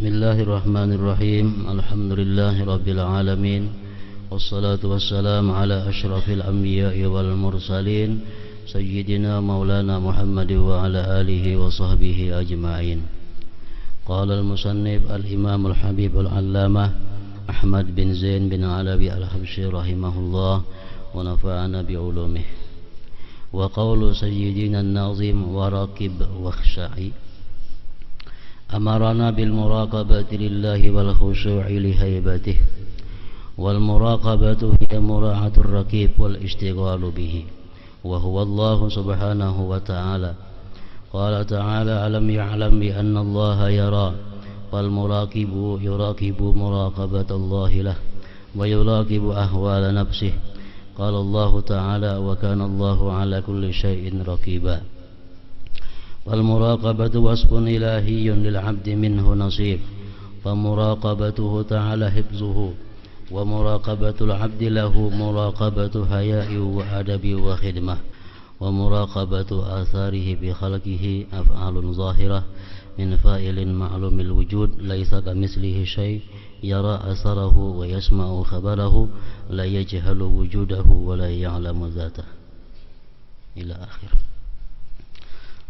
Bismillahirrahmanirrahim. Alhamdulillahirabbil alamin. Wassalatu wassalamu ala asyrafil anbiya'i wal mursalin sayyidina maulana Muhammad wa ala alihi wa sahbihi ajma'in. Qala al-musannif al-imam al-habib al-allamah Ahmad bin Zain bin Alawi al-Habsyi rahimahullah wa nafa'ana bi'ulumih. Wa qawlu sayyidina an-nazim wa raqib wakhsha'i amarana bil muraqabati lillahi wal khushu'i li haibatihi wal muraqabatu hiya mura'atur raqib wal ishtighalu bihi wa huwa Allah subhanahu wa ta'ala. Qala ta'ala alam ya'lam bi anna Allah yara wal muraqibu yuraqibu muraqabatallahi lah wa yuraqibu ahwala nafsihi. Qala Allah ta'ala wa kana Allahu ala kulli syai'in raqiba. Wal muraqabatu wasfun ilahiyyun lil 'abdi minhu nasib fa muraqabatuhu ta'ala hifzuhu wa muraqabatul 'abdi lahu muraqabatu haya'i wa adabi wa khidmah wa muraqabatu atharihi bi khalqihi af'alun zahirah min fa'ilin ma'lumil wujud laisa kamitslihi syai' yara asarahu wa yasma'u khabarahu la yajhalu wujudahu wa la ya'lamu dzatahu ila akhir.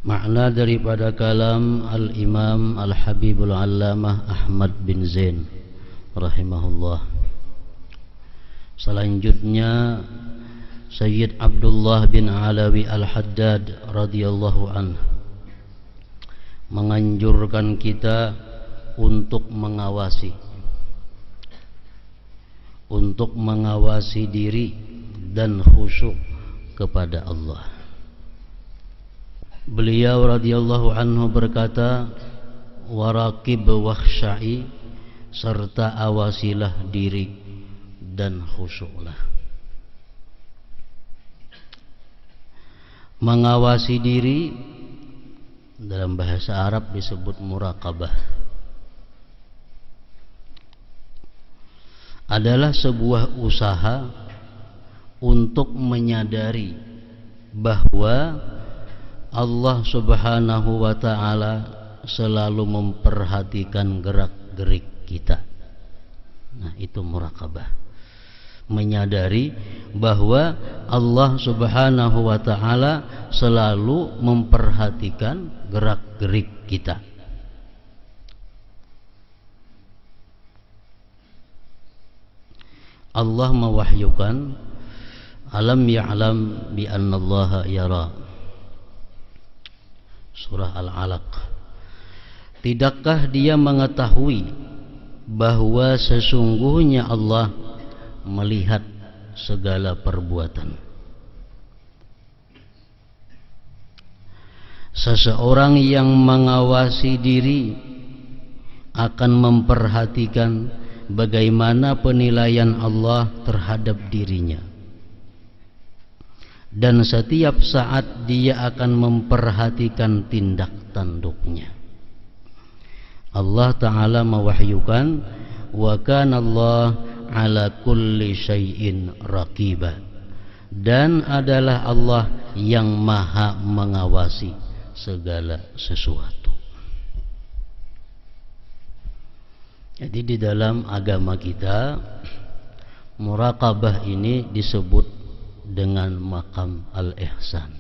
Makna daripada kalam Al-Imam Al-Habibul Allamah Ahmad bin Zain rahimahullah. Selanjutnya Sayyid Abdullah bin Alawi Al-Haddad radhiyallahu anhu menganjurkan kita untuk mengawasi diri dan khusyuk kepada Allah. Beliau radhiyallahu anhu berkata, waraqib wakhsha'i, serta awasilah diri dan khusyuklah. Mengawasi diri dalam bahasa Arab disebut muraqabah. Adalah sebuah usaha untuk menyadari bahwa Allah subhanahu wa ta'ala selalu memperhatikan gerak-gerik kita. Nah, itu muraqabah. Menyadari bahwa Allah subhanahu wa ta'ala selalu memperhatikan gerak-gerik kita. Allah mewahyukan alam ya'lam bi anna Allah yara. Surah Al-Alaq. Tidakkah dia mengetahui bahwa sesungguhnya Allah melihat segala perbuatan? Seseorang yang mengawasi diri akan memperhatikan bagaimana penilaian Allah terhadap dirinya. Dan setiap saat dia akan memperhatikan tindak tanduknya. Allah Ta'ala mewahyukan wa kana Allah ala kulli syai'in raqiba, dan adalah Allah yang maha mengawasi segala sesuatu. Jadi di dalam agama kita muraqabah ini disebut dengan maqam al-ihsan.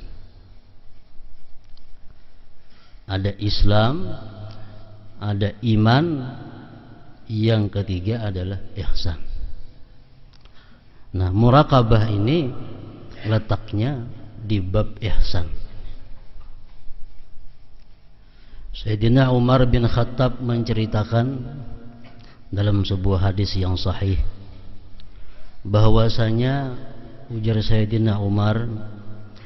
Ada Islam, ada iman, yang ketiga adalah ihsan. Nah, muraqabah ini letaknya di bab ihsan. Sayyidina Umar bin Khattab menceritakan dalam sebuah hadis yang sahih bahwasanya, ujar Sayyidina Umar,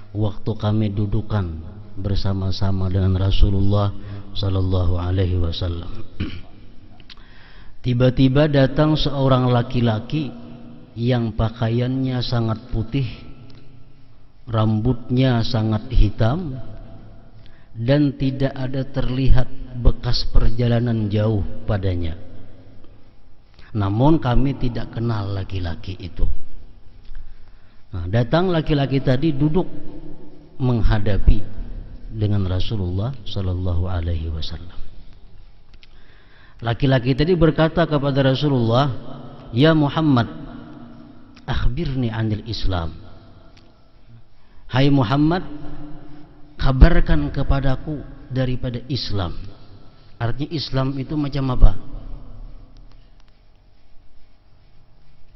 waktu kami dudukan bersama-sama dengan Rasulullah sallallahu alaihi wasallam, tiba-tiba datang seorang laki-laki yang pakaiannya sangat putih, rambutnya sangat hitam, dan tidak ada terlihat bekas perjalanan jauh padanya. Namun kami tidak kenal laki-laki itu. Nah, datang laki-laki tadi duduk menghadapi dengan Rasulullah sallallahu alaihi wasallam. Laki-laki tadi berkata kepada Rasulullah, "Ya Muhammad, akhbirni anil Islam." Hai Muhammad, kabarkan kepadaku daripada Islam. Artinya Islam itu macam apa?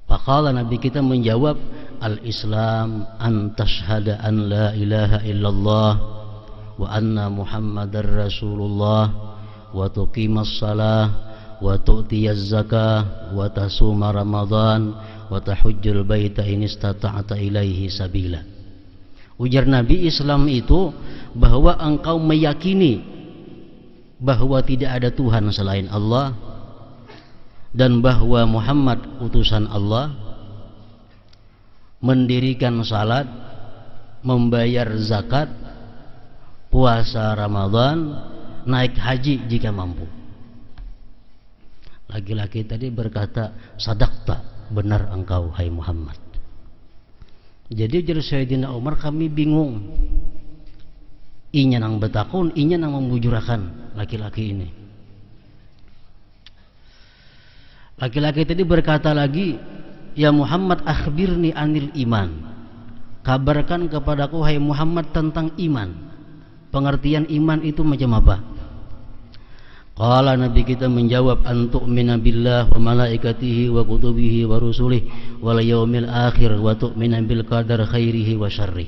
Faqala, Nabi kita menjawab, al-Islam an tashhada an la ilaha illallah wa anna Muhammadar Rasulullah wa tuqimas salah wa tu'tiyaz zakah wa tasuma Ramadan wa tahujjul baita in istata'ta ilaihi sabila. Ujar Nabi, Islam itu bahwa engkau meyakini bahwa tidak ada Tuhan selain Allah dan bahwa Muhammad utusan Allah, mendirikan salat, membayar zakat, puasa Ramadan, naik haji jika mampu. Laki-laki tadi berkata, sadaqta, benar engkau hai Muhammad. Jadi ujar Sayyidina Umar, kami bingung. Inya nang betakun, inya nang membujurakan laki-laki ini. Laki-laki tadi berkata lagi, ya Muhammad, akhbirni anil iman. Kabarkan kepadaku hai Muhammad tentang iman. Pengertian iman itu macam apa? Qala, Nabi kita menjawab, antu'mina billah wa malaikatihi wa kutubihi wa rusulih wal yaumil akhir wa tu'mina bil qadar khairihi wa syarrih.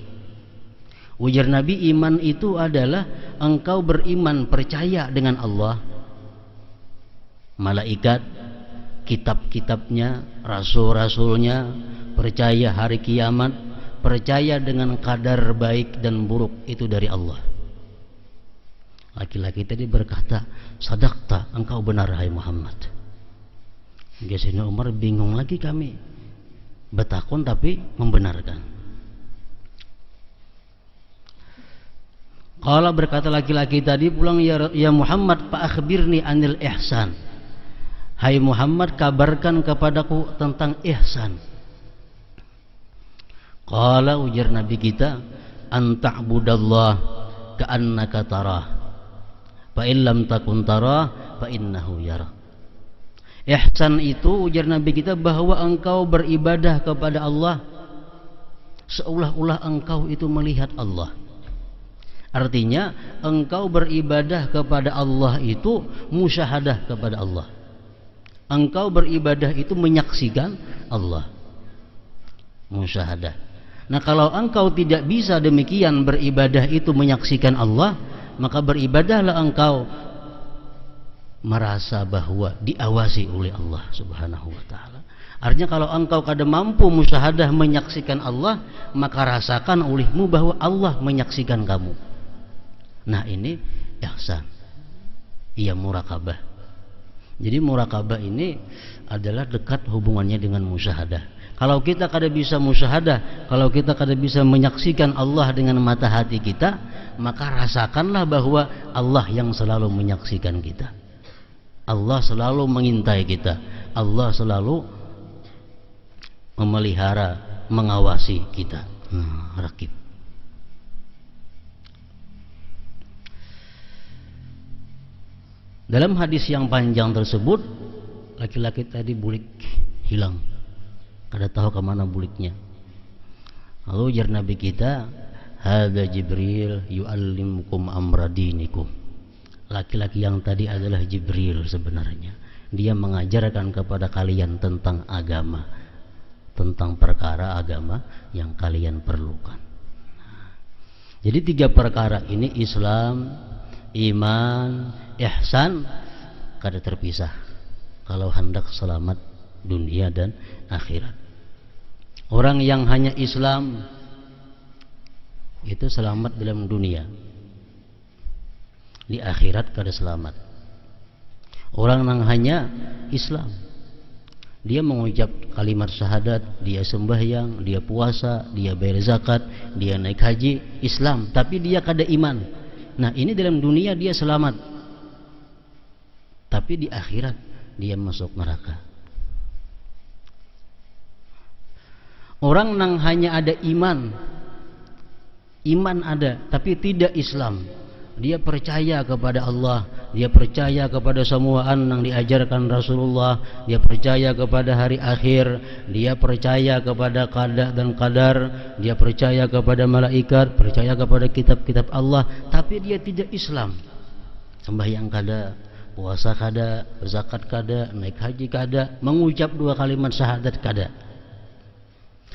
Ujar Nabi, iman itu adalah engkau beriman, percaya dengan Allah, malaikat, kitab-kitabnya, rasul-rasulnya, percaya hari kiamat, percaya dengan kadar baik dan buruk itu dari Allah. Laki-laki tadi berkata, sadaqta, engkau benar hai Muhammad. Sayyidina Umar bingung lagi, kami betakun tapi membenarkan. Qala, berkata laki-laki tadi pulang, ya Muhammad, fa akhbirni anil ihsan. Hai Muhammad, kabarkan kepadaku tentang ihsan. Qala, ujar Nabi kita, anta'budallah ka'annaka tarah, fa illam takun tarah fa innahu yara. Ihsan itu, ujar Nabi kita, bahwa engkau beribadah kepada Allah seolah-olah engkau itu melihat Allah. Artinya engkau beribadah kepada Allah itu musyahadah kepada Allah. Engkau beribadah itu menyaksikan Allah, musyahadah. Nah, kalau engkau tidak bisa demikian beribadah itu menyaksikan Allah, maka beribadahlah engkau merasa bahwa diawasi oleh Allah Subhanahu wa ta'ala. Artinya kalau engkau kada mampu musyahadah menyaksikan Allah, maka rasakan olehmu bahwa Allah menyaksikan kamu. Nah, ini ihsan, ia murakabah. Jadi murakabah ini adalah dekat hubungannya dengan musyahadah. Kalau kita kada bisa musyahadah, kalau kita kada bisa menyaksikan Allah dengan mata hati kita, maka rasakanlah bahwa Allah yang selalu menyaksikan kita, Allah selalu mengintai kita, Allah selalu memelihara, mengawasi kita. Rakib. Dalam hadis yang panjang tersebut, laki-laki tadi bulik hilang, kada tahu kemana buliknya. Lalu ujar Nabi kita, hadza Jibril yu'allimukum amra dinikum. Laki-laki yang tadi adalah Jibril sebenarnya. Dia mengajarkan kepada kalian tentang agama, tentang perkara agama yang kalian perlukan. Jadi 3 perkara ini, Islam, iman, ihsan, kada terpisah kalau hendak selamat dunia dan akhirat. Orang yang hanya Islam itu selamat dalam dunia, di akhirat kada selamat. Orang yang hanya Islam, dia mengucap kalimat syahadat, dia sembahyang, dia puasa, dia bayar zakat, dia naik haji, Islam, tapi dia kada iman. Nah, ini dalam dunia dia selamat, tapi di akhirat dia masuk neraka. Orang yang hanya ada iman, iman ada tapi tidak Islam, dia percaya kepada Allah, dia percaya kepada semua yang diajarkan Rasulullah, dia percaya kepada hari akhir, dia percaya kepada qada dan qadar, dia percaya kepada malaikat, percaya kepada kitab-kitab Allah, tapi dia tidak Islam. Sembahyang kada, puasa kada, zakat kada, naik haji kada, mengucap 2 kalimat syahadat kada.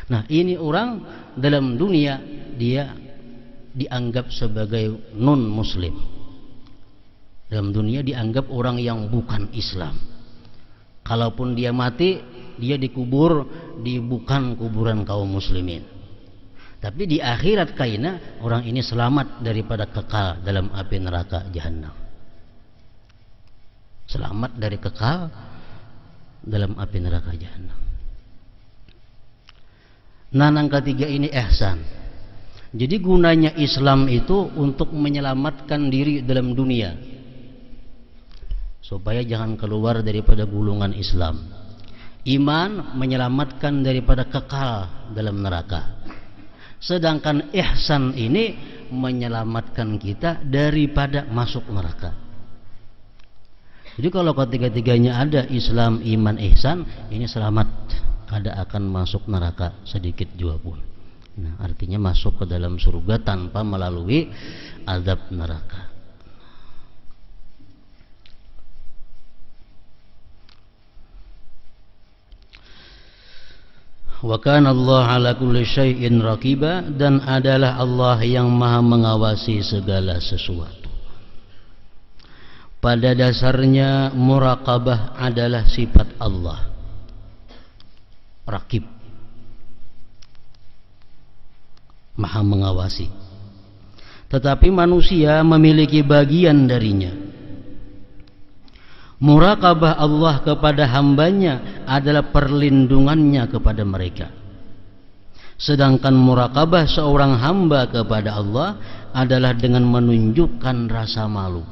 Nah, ini orang dalam dunia dia dianggap sebagai non muslim. Dalam dunia dianggap orang yang bukan Islam. Kalaupun dia mati, dia dikubur di bukan kuburan kaum muslimin. Tapi di akhirat kaina orang ini selamat daripada kekal dalam api neraka jahanam. Selamat dari kekal dalam api neraka jahanam. Nah, yang ketiga ini ihsan. Jadi gunanya Islam itu untuk menyelamatkan diri dalam dunia, supaya jangan keluar daripada gulungan Islam. Iman menyelamatkan daripada kekal dalam neraka. Sedangkan ihsan ini menyelamatkan kita daripada masuk neraka. Jadi kalau ketiga-tiganya ada, Islam, iman, ihsan, ini selamat, kada akan masuk neraka sedikit juga pun. Nah, artinya masuk ke dalam surga tanpa melalui azab neraka. Wa kana Allah ala kulli syai'in raqiba, dan adalah Allah yang maha mengawasi segala sesuatu. Pada dasarnya muraqabah adalah sifat Allah. Raqib, maha mengawasi. Tetapi manusia memiliki bagian darinya. Muraqabah Allah kepada hambanya adalah perlindungannya kepada mereka. Sedangkan muraqabah seorang hamba kepada Allah adalah dengan menunjukkan rasa malu,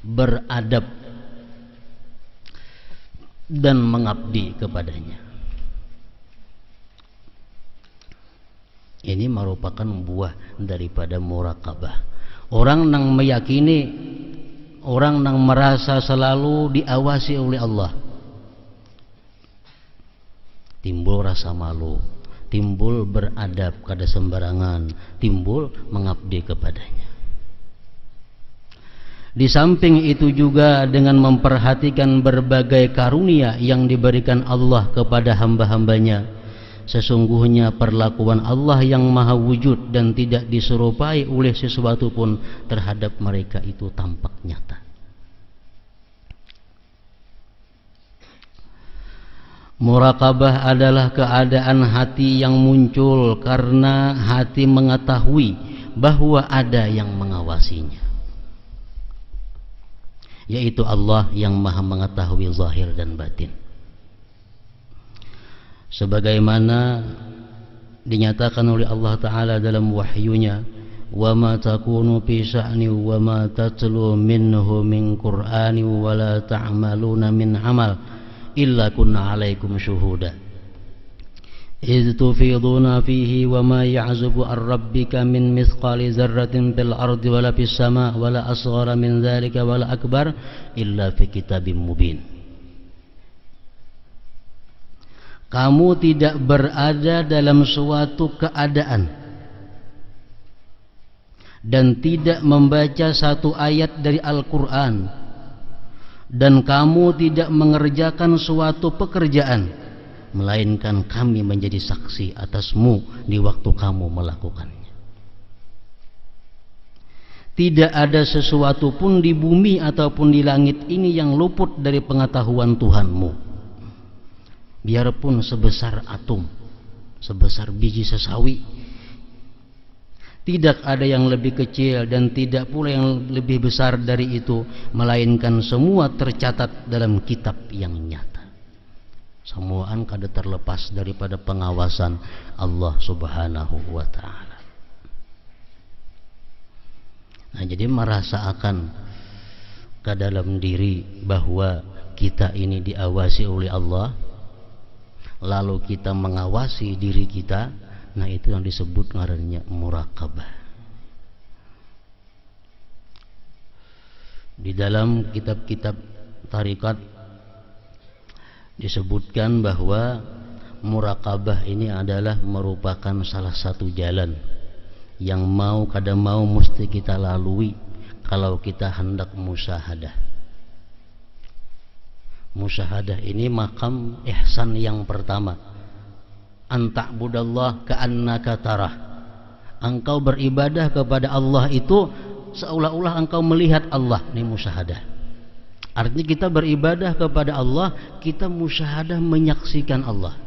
beradab, dan mengabdi kepadanya. Ini merupakan buah daripada muraqabah. Orang yang meyakini, orang yang merasa selalu diawasi oleh Allah, timbul rasa malu, timbul beradab kada sembarangan, timbul mengabdi kepadanya. Di samping itu juga dengan memperhatikan berbagai karunia yang diberikan Allah kepada hamba-hambanya. Sesungguhnya perlakuan Allah yang maha wujud dan tidak diserupai oleh sesuatu pun terhadap mereka itu tampak nyata. Muraqabah adalah keadaan hati yang muncul karena hati mengetahui bahwa ada yang mengawasinya, yaitu Allah yang maha mengetahui zahir dan batin. Sebagaimana dinyatakan oleh Allah Ta'ala dalam wahyunya, wa ma takunu fi sya'ni wa ma tatlu minhu min qur'ani wa la ta'maluna min amal illa kunna alaikum syuhuda idh tufiduna fihi wa ma ya'zubu ar rabbika min mithqali zarratin fil ardi wa la fis sama' wa la asghara min dhalika wa la akbar illa fi kitabim mubin. Kamu tidak berada dalam suatu keadaan dan tidak membaca satu ayat dari Al-Quran, dan kamu tidak mengerjakan suatu pekerjaan, melainkan kami menjadi saksi atasmu di waktu kamu melakukannya. Tidak ada sesuatu pun di bumi ataupun di langit ini yang luput dari pengetahuan Tuhanmu. Biarpun sebesar atom, sebesar biji sesawi, tidak ada yang lebih kecil dan tidak pula yang lebih besar dari itu, melainkan semua tercatat dalam kitab yang nyata. Semuaan kada terlepas daripada pengawasan Allah Subhanahu wa Ta'ala. Nah, jadi merasakan ke dalam diri bahwa kita ini diawasi oleh Allah, lalu kita mengawasi diri kita, nah itu yang disebut ngarannya muraqabah. Di dalam kitab-kitab tarikat disebutkan bahwa muraqabah ini adalah merupakan salah satu jalan yang mau kada mau mesti kita lalui kalau kita hendak musyahadah. Musyahadah ini makam ihsan yang pertama. Anta'budallah ka'annaka tarah. Engkau beribadah kepada Allah itu seolah-olah engkau melihat Allah. Ini musyahadah. Artinya kita beribadah kepada Allah, kita musyahadah menyaksikan Allah.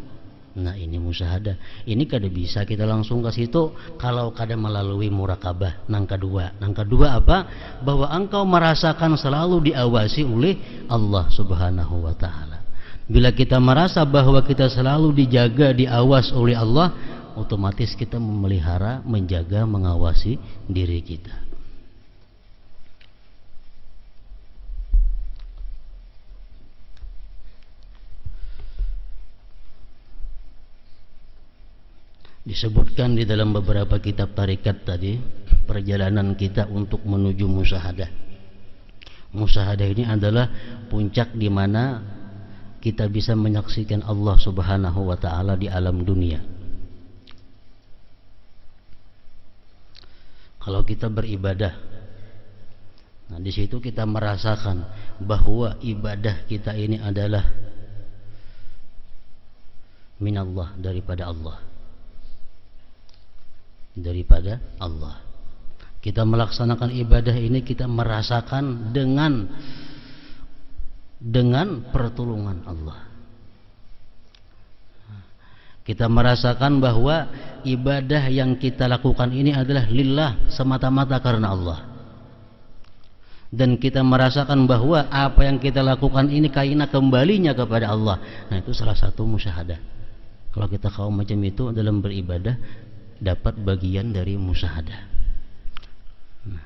Nah, ini musyahadah. Ini kada bisa kita langsung ke situ kalau kada melalui muraqabah. Nang kedua apa? Bahwa engkau merasakan selalu diawasi oleh Allah Subhanahu wa taala. Bila kita merasa bahwa kita selalu dijaga, diawas oleh Allah, otomatis kita memelihara, menjaga, mengawasi diri kita. Disebutkan di dalam beberapa kitab tarikat tadi perjalanan kita untuk menuju musyahadah. Musyahadah ini adalah puncak di mana kita bisa menyaksikan Allah Subhanahu wa taala di alam dunia. Kalau kita beribadah, nah di situ kita merasakan bahwa ibadah kita ini adalah minallah, daripada Allah. Kita melaksanakan ibadah ini, kita merasakan dengan pertolongan Allah. Kita merasakan bahwa ibadah yang kita lakukan ini adalah lillah, semata-mata karena Allah. Dan kita merasakan bahwa apa yang kita lakukan ini kaina kembalinya kepada Allah. Nah, itu salah satu musyahadah. Kalau kita kaum macam itu dalam beribadah, dapat bagian dari musyahadah. Nah,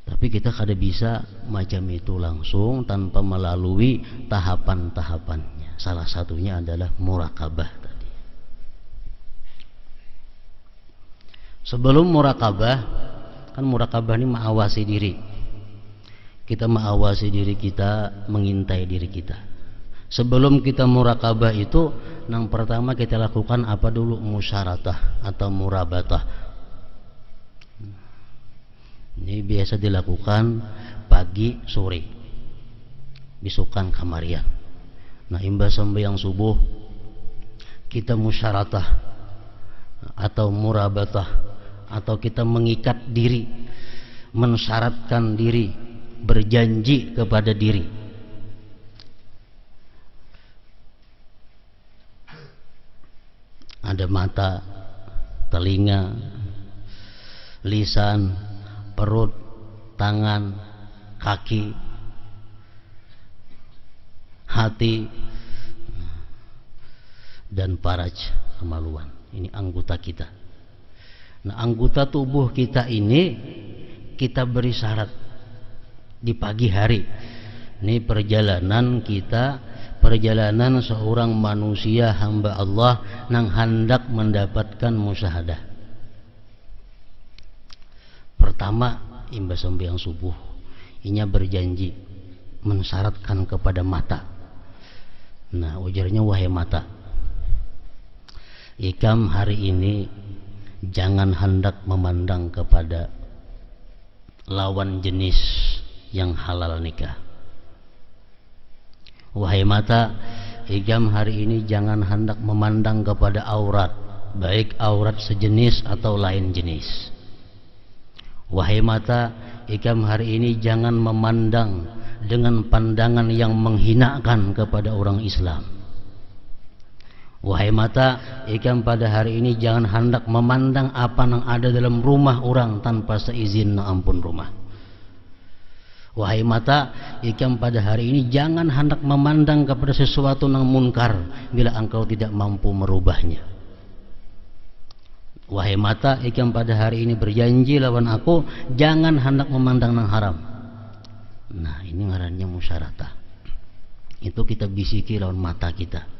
tapi kita kada bisa macam itu langsung tanpa melalui tahapan-tahapannya. Salah satunya adalah muraqabah tadi. Sebelum muraqabah, kan muraqabah ini mengawasi diri. Kita mengawasi diri kita, mengintai diri kita. Sebelum kita muraqabah itu, yang pertama kita lakukan apa dulu? Musyaratah atau murabatah. Ini biasa dilakukan pagi sore, bisukan kamarian. Nah, imbas sembahyang subuh kita musyaratah atau murabatah, atau kita mengikat diri, mensyaratkan diri, berjanji kepada diri. Ada mata, telinga, lisan, perut, tangan, kaki, hati, dan faraj, kemaluan. Ini anggota kita. Nah, anggota tubuh kita ini kita beri syarat di pagi hari. Ini perjalanan kita, perjalanan seorang manusia hamba Allah yang hendak mendapatkan musyahadah. Pertama, imbas sembahyang subuh, inya berjanji mensyaratkan kepada mata. Nah, ujarnya, wahai mata, ikam hari ini jangan hendak memandang kepada lawan jenis yang halal nikah. Wahai mata, ikam hari ini jangan hendak memandang kepada aurat, baik aurat sejenis atau lain jenis. Wahai mata, ikam hari ini jangan memandang dengan pandangan yang menghinakan kepada orang Islam. Wahai mata, ikam pada hari ini jangan hendak memandang apa yang ada dalam rumah orang tanpa seizin ampun rumah. Wahai mata, ikam pada hari ini jangan hendak memandang kepada sesuatu yang munkar bila engkau tidak mampu merubahnya. Wahai mata, ikam pada hari ini berjanji lawan aku jangan hendak memandang yang haram. Nah, ini ngarannya musyaratah. Itu kita bisiki lawan mata kita.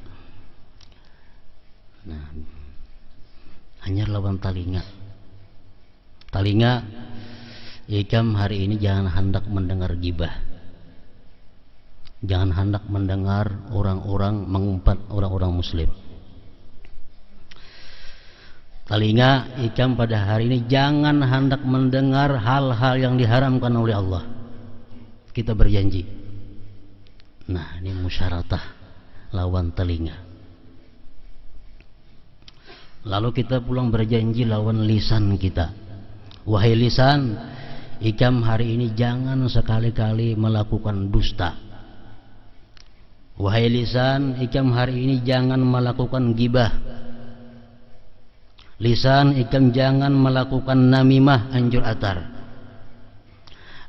Nah, hanya lawan telinga. Telinga Ikam hari ini jangan hendak mendengar gibah, jangan hendak mendengar orang-orang mengumpat orang-orang muslim. Telinga ikam pada hari ini jangan hendak mendengar hal-hal yang diharamkan oleh Allah. Kita berjanji. Nah, ini musyaratah lawan telinga. Lalu kita pulang berjanji lawan lisan kita. Wahai lisan, ikam hari ini jangan sekali-kali melakukan dusta. Wahai lisan, ikam hari ini jangan melakukan gibah. Lisan, ikam jangan melakukan namimah, anjur atar.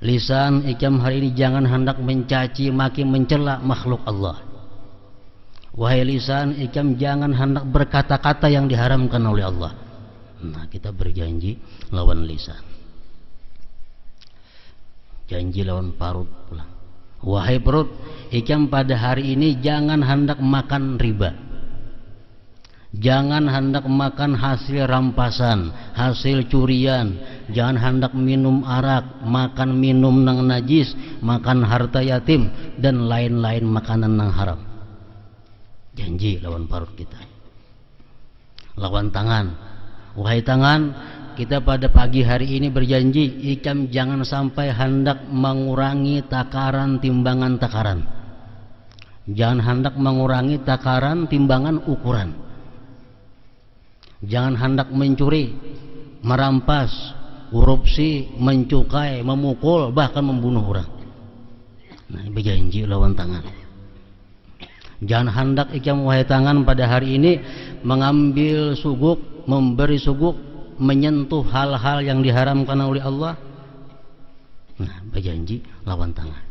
Lisan, ikam hari ini jangan hendak mencaci maki mencela makhluk Allah. Wahai lisan, ikam jangan hendak berkata-kata yang diharamkan oleh Allah. Nah, kita berjanji lawan lisan. Janji lawan parut pula. Wahai perut, ikam pada hari ini jangan hendak makan riba. Jangan hendak makan hasil rampasan, hasil curian. Jangan hendak minum arak, makan minum nang najis, makan harta yatim, dan lain-lain makanan nang haram. Janji lawan parut kita. Lawan tangan. Wahai tangan, kita pada pagi hari ini berjanji ikam jangan sampai hendak mengurangi takaran timbangan takaran. Jangan hendak mengurangi takaran timbangan ukuran. Jangan hendak mencuri, merampas, korupsi, mencukai, memukul, bahkan membunuh orang. Nah, berjanji lawan tangan. Jangan hendak ikam wahai tangan pada hari ini mengambil suguk, memberi suguk, menyentuh hal-hal yang diharamkan oleh Allah. Nah, berjanji lawan tangan.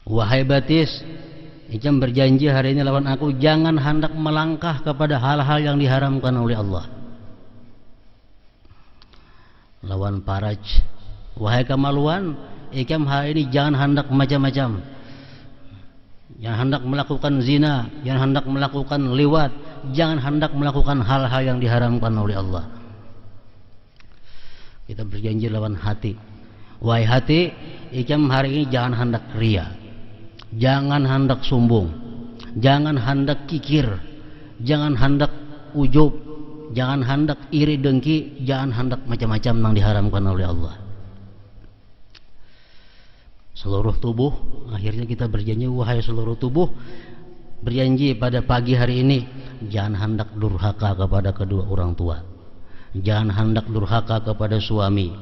Wahai batis, ikam berjanji hari ini lawan aku jangan hendak melangkah kepada hal-hal yang diharamkan oleh Allah. Lawan faraj, wahai kemaluan, ikam hari ini jangan hendak macam-macam. Jangan hendak melakukan zina, jangan hendak melakukan liwat, jangan hendak melakukan hal-hal yang diharamkan oleh Allah. Kita berjanji lawan hati. Wahai hati, ikam hari ini jangan hendak ria, jangan hendak sombong, jangan hendak kikir, jangan hendak ujub, jangan hendak iri dengki, jangan hendak macam-macam yang diharamkan oleh Allah. Seluruh tubuh, akhirnya kita berjanji, wahai seluruh tubuh, berjanji pada pagi hari ini jangan hendak durhaka kepada kedua orang tua, jangan hendak durhaka kepada suami,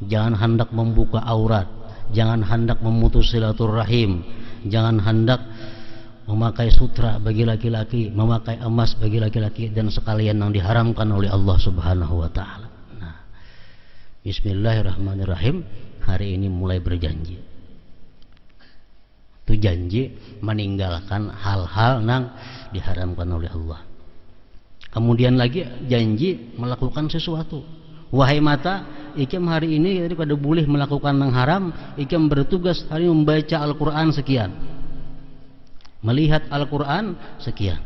jangan hendak membuka aurat, jangan hendak memutus silaturahim, jangan hendak memakai sutra bagi laki-laki, memakai emas bagi laki-laki, dan sekalian yang diharamkan oleh Allah Subhanahu wa taala. Nah, bismillahirrahmanirrahim, hari ini mulai berjanji. Itu janji meninggalkan hal-hal yang diharamkan oleh Allah. Kemudian lagi janji melakukan sesuatu. Wahai mata, ikam hari ini daripada boleh melakukan yang haram, ikam bertugas hari membaca Al-Quran sekian, melihat Al-Quran sekian.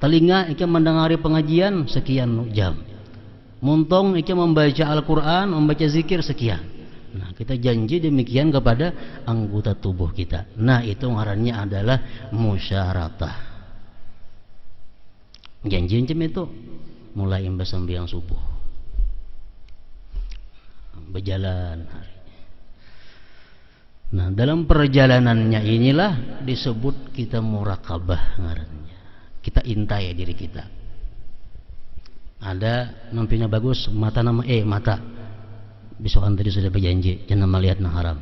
Telinga ikam mendengari pengajian sekian jam. Muntong ikam membaca Al-Quran, membaca zikir sekian. Nah, kita janji demikian kepada anggota tubuh kita. Nah, itu ngarannya adalah musyaratah. Janji macam itu mulai imbas sembahyang subuh, berjalan hari. Nah, dalam perjalanannya inilah disebut kita muraqabah ngarannya. Kita intai diri kita. Ada nampinya bagus, mata nama mata. Besokan tadi sudah berjanji jangan melihat yang haram.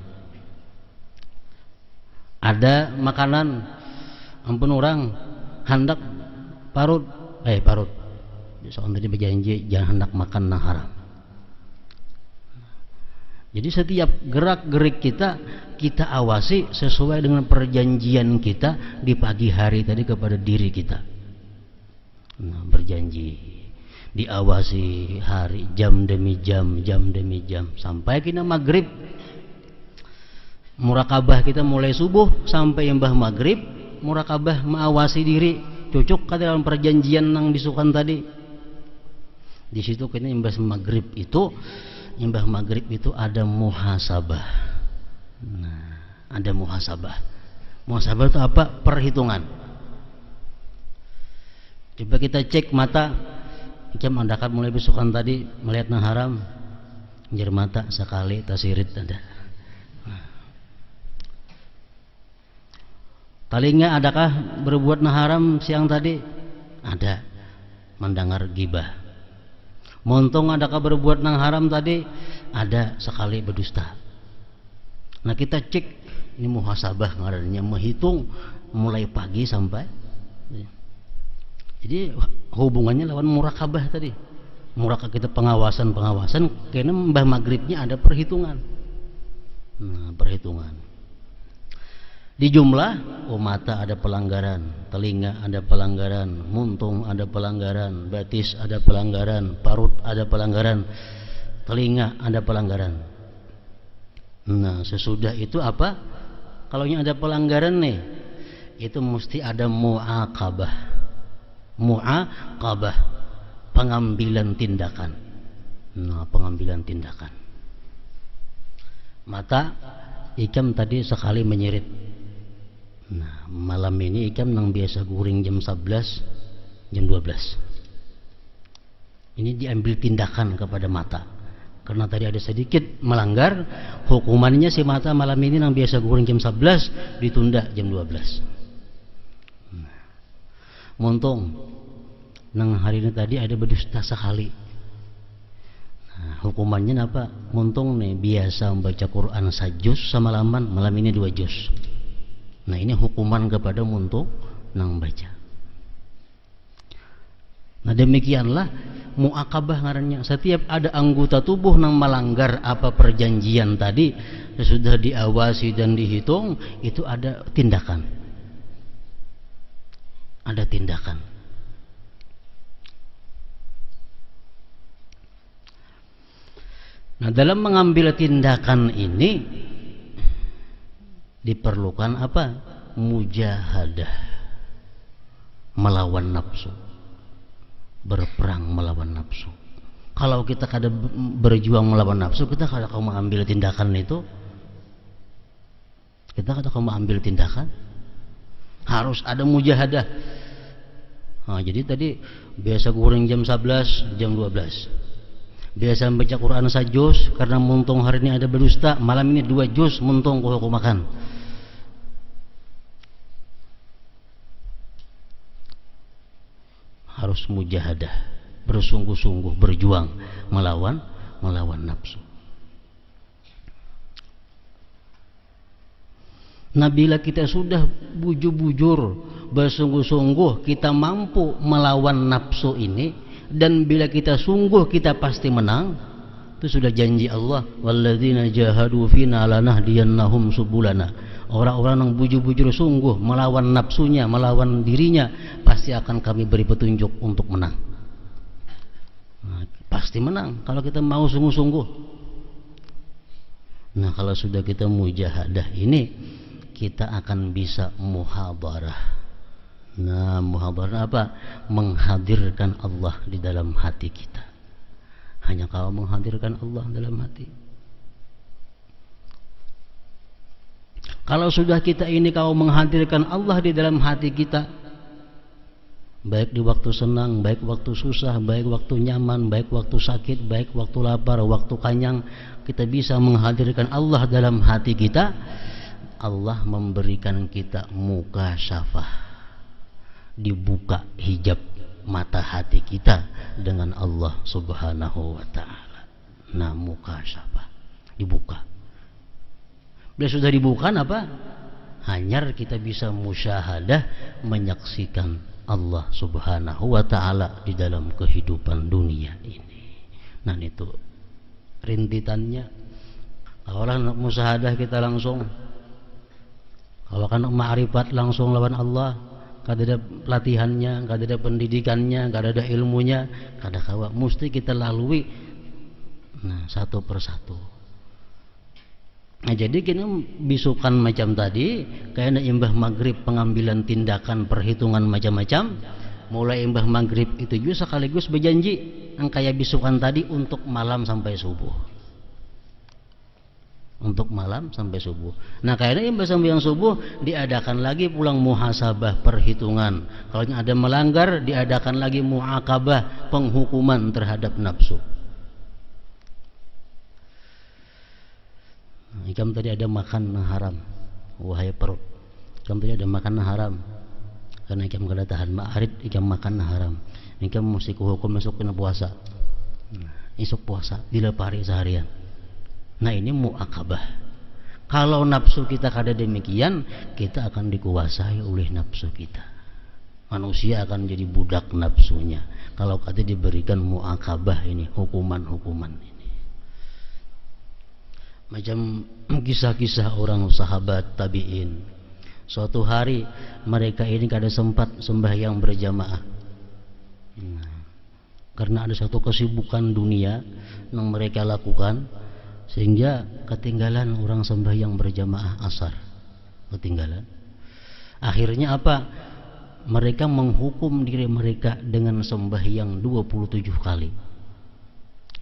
Ada makanan, ampun orang hendak parut, besokan tadi berjanji jangan hendak makan yang haram. Jadi setiap gerak-gerik kita awasi sesuai dengan perjanjian kita di pagi hari tadi kepada diri kita. Nah, berjanji diawasi hari, jam demi jam, jam demi jam, sampai kita maghrib. Murakabah kita mulai subuh sampai embah maghrib, murakabah mengawasi diri, cocok ke dalam perjanjian yang disukan tadi. Di situ kita embah maghrib itu imbah maghrib itu ada muhasabah. Nah, ada muhasabah. Muhasabah itu apa? Perhitungan. Coba kita cek mata. Jam andakan mulai besokan tadi melihat nang haram. Njer mata sekali tasirit ada. Telinga adakah berbuat nang haram siang tadi? Ada. Mendengar gibah. Montong adakah berbuat nang haram tadi? Ada, sekali berdusta. Nah kita cek, ini muhasabah ngarannya, menghitung mulai pagi sampai. Jadi hubungannya lawan murakabah tadi. Murakabah kita pengawasan karena mbah maghribnya ada perhitungan. Nah, perhitungan. Di jumlah, mata ada pelanggaran, telinga ada pelanggaran, muntung ada pelanggaran, batis ada pelanggaran, parut ada pelanggaran, telinga ada pelanggaran. Nah, sesudah itu apa? Kalau yang ada pelanggaran nih, itu mesti ada mu'aqabah. Mu'aqabah, pengambilan tindakan. Nah, pengambilan tindakan. Mata, ikam tadi sekali menyirit. Nah, malam ini ikam nang biasa guring jam 11, jam 12. Ini diambil tindakan kepada mata. Karena tadi ada sedikit melanggar, hukumannya si mata malam ini nang biasa guring jam 11 ditunda jam 12. Nah, montong nang hari ini tadi ada berdusta sekali. Nah, hukumannya apa? Montong nih biasa membaca Quran sajuz semalaman, malam ini 2 juz. Nah, ini hukuman kepada muntuk nang baca. Nah, demikianlah mu'aqabah ngarannya. Setiap ada anggota tubuh nang melanggar apa perjanjian tadi, sudah diawasi dan dihitung, itu ada tindakan. Ada tindakan. Nah, dalam mengambil tindakan ini diperlukan apa? Mujahadah, melawan nafsu, berperang melawan nafsu. Kalau kita kada berjuang melawan nafsu, kita kada mau mengambil tindakan itu. Kita kada mau mengambil tindakan. Harus ada mujahadah. Nah, jadi tadi biasa guring jam 11, jam 12. Biasa membaca Quran sajuz, karena muntung hari ini ada berdusta, malam ini 2 juz muntung aku makan. Harus mujahadah, bersungguh-sungguh berjuang melawan nafsu. Nah, bila kita sudah bujur-bujur bersungguh-sungguh kita mampu melawan nafsu ini, dan bila kita sungguh kita pasti menang, itu sudah janji Allah, walladzina jahadu fina lanahdiyannahum subulana. Orang-orang yang bujur-bujur sungguh melawan nafsunya, melawan dirinya, pasti akan kami beri petunjuk untuk menang. Nah, pasti menang kalau kita mau sungguh-sungguh. Nah, kalau sudah kita mujahadah ini, kita akan bisa muhadarah. Nah, muhadarah apa? Menghadirkan Allah di dalam hati kita. Hanya kalau menghadirkan Allah dalam hati. Kalau sudah kita ini kalau menghadirkan Allah di dalam hati kita, baik di waktu senang, baik waktu susah, baik waktu nyaman, baik waktu sakit, baik waktu lapar, waktu kanyang, kita bisa menghadirkan Allah dalam hati kita. Allah memberikan kita mukasyafah, dibuka hijab mata hati kita dengan Allah Subhanahu wa ta'ala. Nah, mukasyafah dibuka. Bila sudah dibuka apa? Hanyar kita bisa musyahadah, menyaksikan Allah Subhanahu wa ta'ala di dalam kehidupan dunia ini. Nah, itu rintitannya. Kalau nak musyahadah kita langsung, kalau kan ma'rifat langsung lawan Allah, kada ada latihannya, kada ada pendidikannya, kada ada ilmunya, kada kawa, mesti kita lalui. Nah, satu persatu. Nah, jadi kini bisukan macam tadi, kayaknya imbah maghrib pengambilan tindakan perhitungan macam-macam. Mulai imbah maghrib itu juga sekaligus berjanji, yang kayak bisukan tadi untuk malam sampai subuh. untuk malam sampai subuh. Nah, kayaknya sampai yang subuh diadakan lagi pulang muhasabah, perhitungan. Kalau ada melanggar diadakan lagi muakabah, penghukuman terhadap nafsu. Ikam tadi ada makan haram, wahai perut. Ikam tadi ada makan haram, karena ikam kada tahan ma'arid, ikam makan haram. Ikam mesti kuhukum masuk kena puasa. Isuk puasa dilapari seharian. Nah, ini muakabah. Kalau nafsu kita kada demikian, kita akan dikuasai oleh nafsu kita. Manusia akan jadi budak nafsunya kalau kada diberikan muakabah ini, hukuman-hukuman ini. Macam kisah-kisah orang sahabat tabi'in. Suatu hari mereka ini kada sempat sembahyang berjamaah. Karena ada satu kesibukan dunia yang mereka lakukan, sehingga ketinggalan orang sembahyang berjamaah asar. Ketinggalan. Akhirnya apa? Mereka menghukum diri mereka dengan sembahyang 27 kali.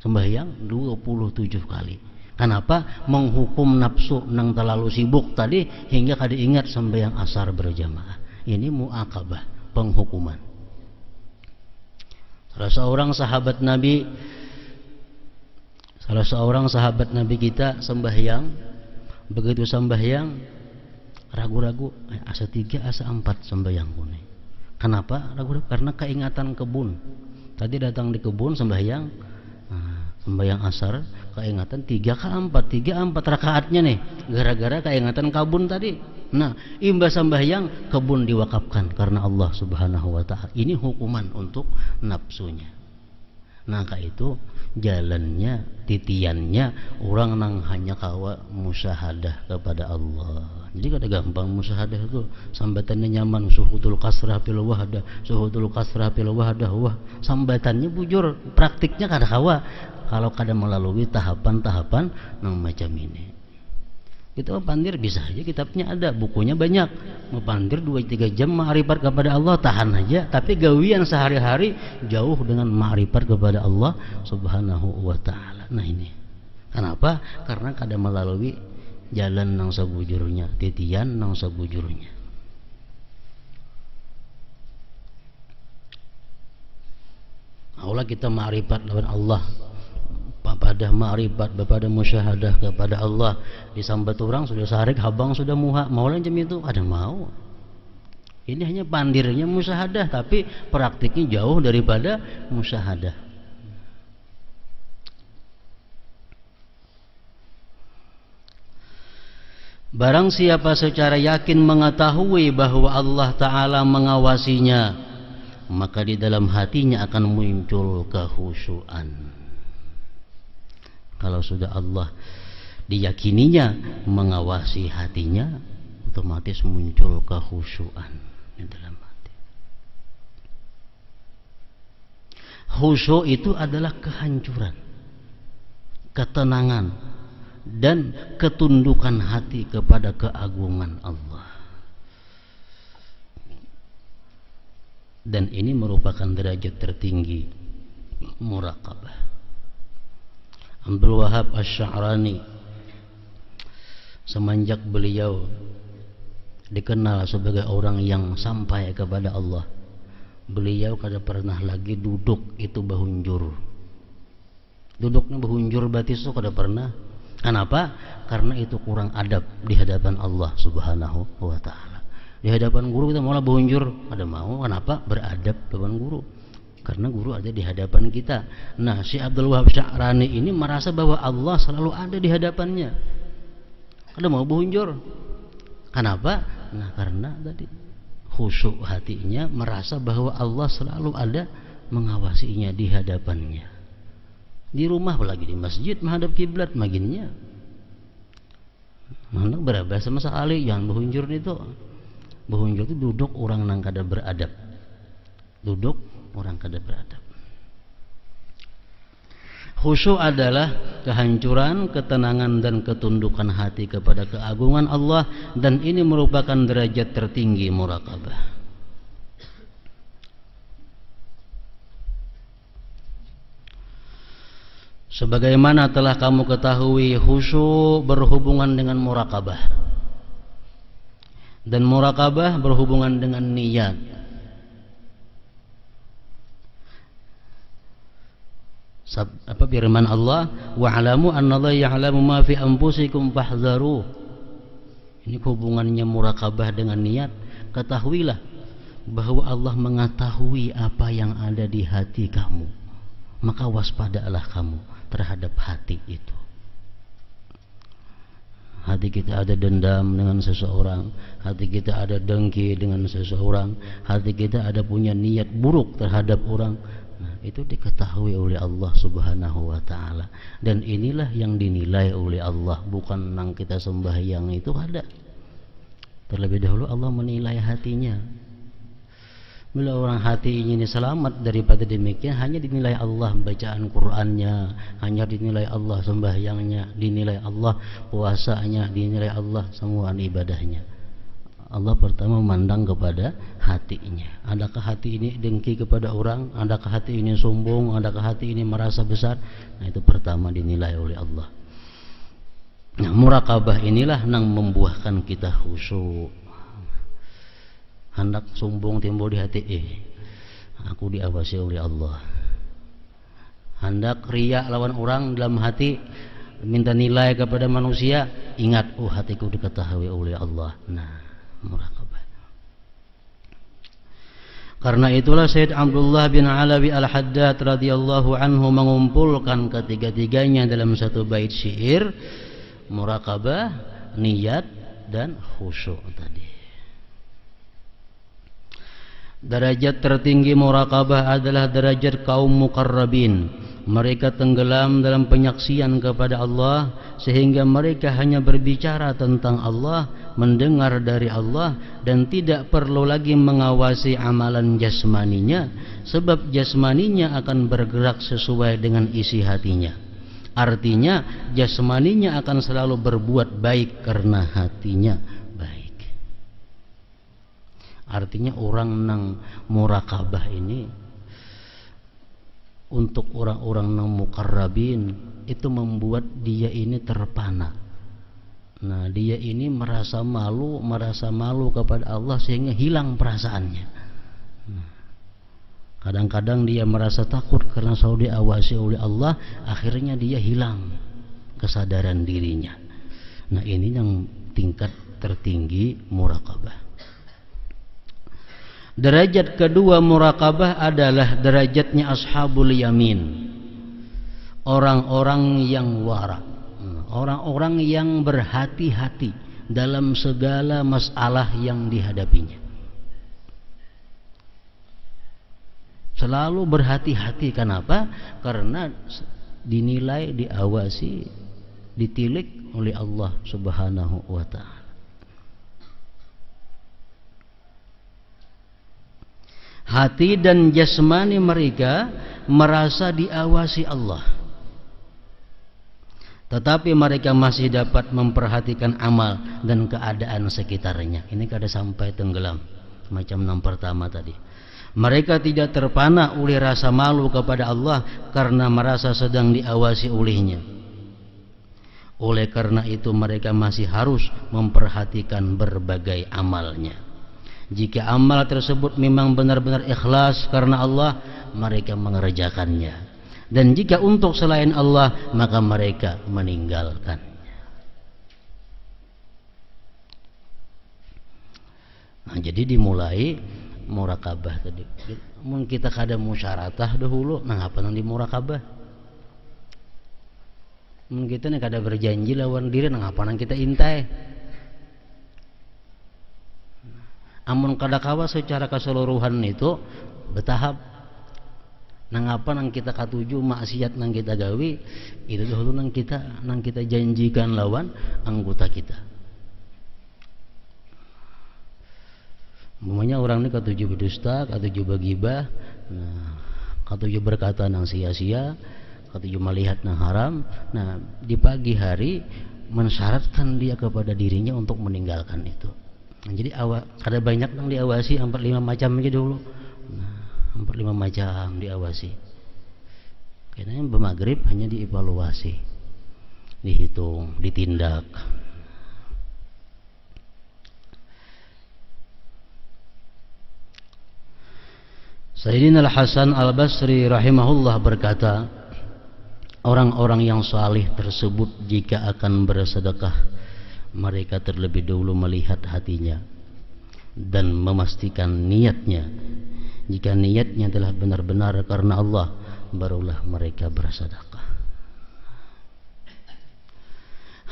Sembahyang 27 kali. Kenapa? Menghukum nafsu nang terlalu sibuk tadi hingga kada ingat sembahyang asar berjamaah. Ini muakabah, penghukuman. Salah seorang sahabat Nabi kita sembahyang, begitu sembahyang ragu-ragu, asa 3 asa 4 sembahyang kuni. Kenapa ragu-ragu? Karena keingatan kebun. Tadi datang di kebun sembahyang, sembahyang asar, keingatan 3 ke 4 rakaatnya nih, gara-gara keingatan kebun tadi. Nah, imbas sembahyang kebun diwakafkan karena Allah Subhanahu wa taala. Ini hukuman untuk nafsunya. Nah, itu jalannya, titiannya orang nang hanya kawa musyahadah kepada Allah. Jadi kada gampang musyahadah itu, sambatannya nyaman, suhutul kasrah fil wahdah, suhutul kasrah fil wahdah. Wah, sambatannya bujur, praktiknya kada kawa kalau kada melalui tahapan-tahapan nang macam ini. Kita pandir bisa aja, kitabnya ada, bukunya banyak. Pandir 2-3 jam ma'rifat kepada Allah, tahan aja. Tapi gawian sehari-hari jauh dengan ma'rifat kepada Allah Subhanahu wa ta'ala. Nah, ini kenapa? Karena kada melalui jalan nang sabujurnya, titian nang sabujurnya. Allah kita ma'rifat kepada Allah, pada ma'rifat, pada musyahadah kepada Allah. Disambat orang sudah sarik, habang sudah muha, mau macam itu ada mau. Ini hanya pandirnya musyahadah, tapi praktiknya jauh daripada musyahadah. Barang siapa secara yakin mengetahui bahwa Allah Ta'ala mengawasinya, maka di dalam hatinya akan muncul kehusyuan. Kalau sudah Allah diyakininya mengawasi hatinya, otomatis muncul kehusyuan di dalam hati. Khusyuk itu adalah kehancuran, ketenangan, dan ketundukan hati kepada keagungan Allah. Dan ini merupakan derajat tertinggi muraqabah. Abdul Wahab Asy-Sya'rani, semenjak beliau dikenal sebagai orang yang sampai kepada Allah, beliau kada pernah lagi duduk itu bahunjur. Duduknya bahunjur batis itu kada pernah. Kenapa? Karena itu kurang adab di hadapan Allah Subhanahu wa ta'ala. Di hadapan guru kita malah bahunjur, kada mau. Kenapa? Beradab depan guru. Karena guru ada di hadapan kita. Nah, si Abdul Wahab Sya'rani ini merasa bahwa Allah selalu ada di hadapannya. Kada mau bahunjur. Kenapa? Nah, karena tadi khusyuk hatinya, merasa bahwa Allah selalu ada mengawasinya di hadapannya. Di rumah apalagi di masjid menghadap kiblat maginnya. Mana berabah sama sekali jangan bahunjur itu. Bahunjur itu duduk orang nang kada beradab. Duduk orang kada beradab. Khusyuk adalah kehancuran, ketenangan, dan ketundukan hati kepada keagungan Allah, dan ini merupakan derajat tertinggi muraqabah. Sebagaimana telah kamu ketahui, khusyuk berhubungan dengan muraqabah, dan muraqabah berhubungan dengan niat. Apa firman Allah, wa'lamu annallaha ya'lamu ma fi anfusikum fahdharu. Ini hubungannya muraqabah dengan niat. Ketahuilah bahwa Allah mengetahui apa yang ada di hati kamu, maka waspadalah kamu terhadap hati itu. Hati kita ada dendam dengan seseorang, hati kita ada dengki dengan seseorang, hati kita ada punya niat buruk terhadap orang. Nah, itu diketahui oleh Allah Subhanahu wa ta'ala. Dan inilah yang dinilai oleh Allah, bukan nang kita sembahyang itu ada. Terlebih dahulu Allah menilai hatinya. Bila orang hati ini selamat daripada demikian, hanya dinilai Allah bacaan Qur'annya, hanya dinilai Allah sembahyangnya, dinilai Allah puasanya, dinilai Allah semua ibadahnya. Allah pertama memandang kepada hatinya. Adakah hati ini dengki kepada orang? Adakah hati ini sombong? Adakah hati ini merasa besar? Nah, itu pertama dinilai oleh Allah. Nah, muraqabah inilah yang membuahkan kita khusyuk. Hendak sombong timbul di hati, aku diawasi oleh Allah. Hendak riya lawan orang dalam hati, minta nilai kepada manusia, ingat, hatiku diketahui oleh Allah. Nah, muraqabah. Karena itulah Sayyid Abdullah bin Alawi Al-Haddad radhiyallahu anhu mengumpulkan ketiga-tiganya dalam satu bait syair, muraqabah, niat, dan khusyuk tadi. Derajat tertinggi muraqabah adalah derajat kaum muqarrabin. Mereka tenggelam dalam penyaksian kepada Allah, sehingga mereka hanya berbicara tentang Allah, mendengar dari Allah, dan tidak perlu lagi mengawasi amalan jasmaninya, sebab jasmaninya akan bergerak sesuai dengan isi hatinya. Artinya jasmaninya akan selalu berbuat baik karena hatinya baik. Artinya orang nang muraqabah ini, untuk orang-orang nang muqarrabin, itu membuat dia ini terpana. Nah, dia ini merasa malu kepada Allah sehingga hilang perasaannya. Kadang-kadang dia merasa takut karena selalu diawasi oleh Allah, akhirnya dia hilang kesadaran dirinya. Nah, ini yang tingkat tertinggi muraqabah. Derajat kedua muraqabah adalah derajatnya ashabul yamin, orang-orang yang wara, orang-orang yang berhati-hati dalam segala masalah yang dihadapinya. Selalu berhati-hati. Kenapa? Karena dinilai, diawasi, ditilik oleh Allah Subhanahu wa ta'ala. Hati dan jasmani mereka merasa diawasi Allah, tetapi mereka masih dapat memperhatikan amal dan keadaan sekitarnya. Ini kada sampai tenggelam macam yang pertama tadi. Mereka tidak terpana oleh rasa malu kepada Allah karena merasa sedang diawasi olehnya. Oleh karena itu mereka masih harus memperhatikan berbagai amalnya. Jika amal tersebut memang benar-benar ikhlas karena Allah, mereka mengerjakannya. Dan jika untuk selain Allah, maka mereka meninggalkannya. Nah, jadi dimulai muraqabah tadi. Mun kita kada musyaratah dahulu, nah apa nang di muraqabah? Mun kita nih kada berjanji lawan diri, nah apa nang kita intai? Amun kada kawa secara keseluruhan itu bertahap. Nang apa nang kita katuju maksiat nang kita gawi, itu dahulu nang kita janjikan lawan anggota kita. Umumnya orang ini katuju berdusta, katuju bergibah, nah, katuju berkata nang sia-sia, katuju melihat nang haram. Nah, di pagi hari mensyaratkan dia kepada dirinya untuk meninggalkan itu. Nah, jadi ada banyak yang diawasi, 4-5 macam aja dulu. Nah, 4-5 macam diawasi. Karena Biasanya bermaghrib hanya dievaluasi, dihitung, ditindak. Sayyidina Al-Hasan Al-Basri rahimahullah berkata, orang-orang yang salih tersebut jika akan bersedekah, mereka terlebih dahulu melihat hatinya dan memastikan niatnya. Jika niatnya telah benar-benar karena Allah, barulah mereka bersedekah.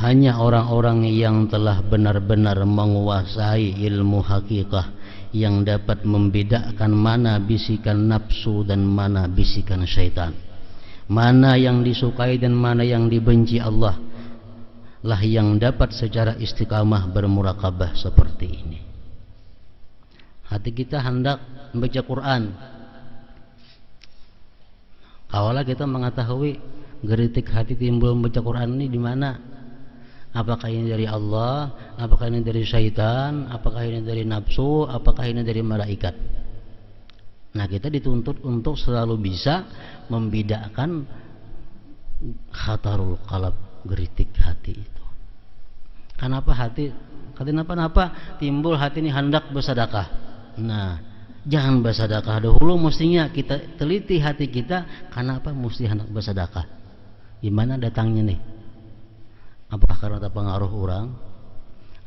Hanya orang-orang yang telah benar-benar menguasai ilmu hakikah yang dapat membedakan mana bisikan nafsu dan mana bisikan syaitan, mana yang disukai dan mana yang dibenci Allah, lah yang dapat secara istiqamah bermurakabah seperti ini. Hati kita hendak membaca Quran, kawalah kita mengetahui geritik hati timbul membaca Quran ini di mana. Apakah ini dari Allah, apakah ini dari syaitan, apakah ini dari nafsu, apakah ini dari malaikat. Nah, kita dituntut untuk selalu bisa membedakan khatarul qalb, geritik hati itu. Kenapa hati, kenapa timbul hati ini hendak bersedekah. Nah, jangan bersedekah dahulu, mestinya kita teliti hati kita, kenapa mesti hendak bersedekah. Gimana datangnya nih? Apakah karena terpengaruh orang?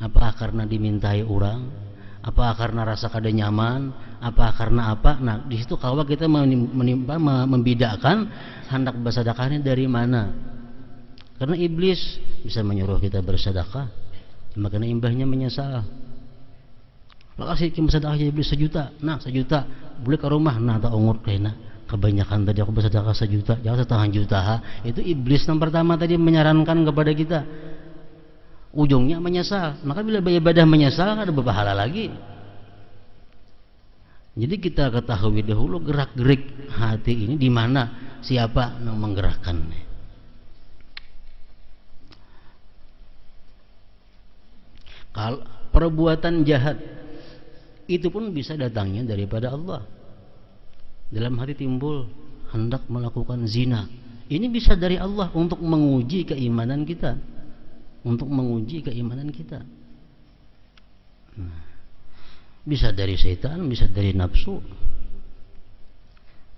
Apakah karena dimintai orang? Apakah karena rasa kada nyaman? Apakah karena apa? Nah, di situ kalau kita membedakan hendak bersedekahnya dari mana. Karena iblis bisa menyuruh kita bersedekah, makanya imbahnya menyesal. Lo kasih bersedekah iblis 1 juta, nah 1 juta boleh ke rumah, nah tak ungut kayaknya. Kebanyakan tadi aku bersedekah 1 juta, jangan 1,5 juta. Itu iblis yang pertama tadi menyarankan kepada kita. Ujungnya menyesal. Maka bila beribadah menyesal, ada berpahala lagi. Jadi kita ketahui dahulu gerak-gerik hati ini di mana, siapa yang menggerakkannya. Kalau perbuatan jahat itu pun bisa datangnya daripada Allah. Dalam hati timbul hendak melakukan zina, ini bisa dari Allah untuk menguji keimanan kita, bisa dari setan, bisa dari nafsu.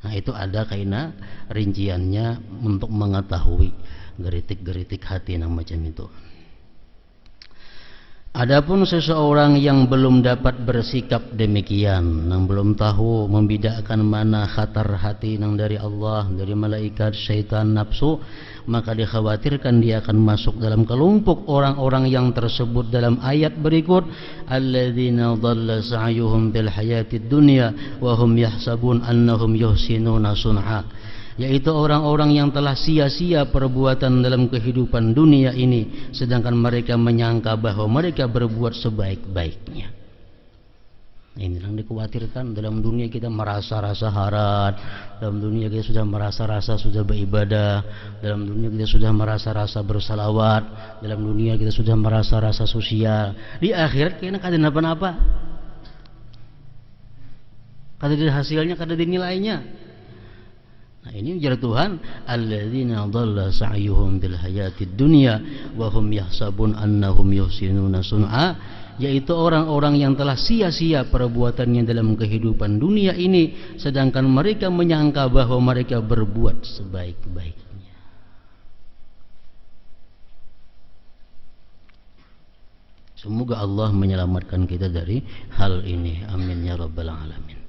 Nah, itu ada kaina rinciannya untuk mengetahui geritik-geritik hati yang macam itu. Adapun seseorang yang belum dapat bersikap demikian, yang belum tahu membedakan mana khatar hati yang dari Allah, dari malaikat, syaitan, nafsu, maka dikhawatirkan dia akan masuk dalam kelompok orang-orang yang tersebut dalam ayat berikut, alladzina dhalla sa'yuhum bil hayatid dunya wa hum yahsabun annahum yuhsinuna sun'a, yaitu orang-orang yang telah sia-sia perbuatan dalam kehidupan dunia ini, sedangkan mereka menyangka bahwa mereka berbuat sebaik-baiknya. Ini yang dikhawatirkan. Dalam dunia kita merasa rasa harat, dalam dunia kita sudah merasa rasa sudah beribadah, dalam dunia kita sudah merasa rasa bersalawat, dalam dunia kita sudah merasa rasa sosial. Di akhirat kayaknya kada napa-napa, kada ada hasilnya, kada ada nilainya. Nah, ini ujar Tuhan, alladzina dhalla sa'yuhum bil hayatid dunya wa hum yahsabun annahum yuhsinuna sun'a, yaitu orang-orang yang telah sia-sia perbuatannya dalam kehidupan dunia ini, sedangkan mereka menyangka bahwa mereka berbuat sebaik-baiknya. Semoga Allah menyelamatkan kita dari hal ini. Amin ya rabbal alamin.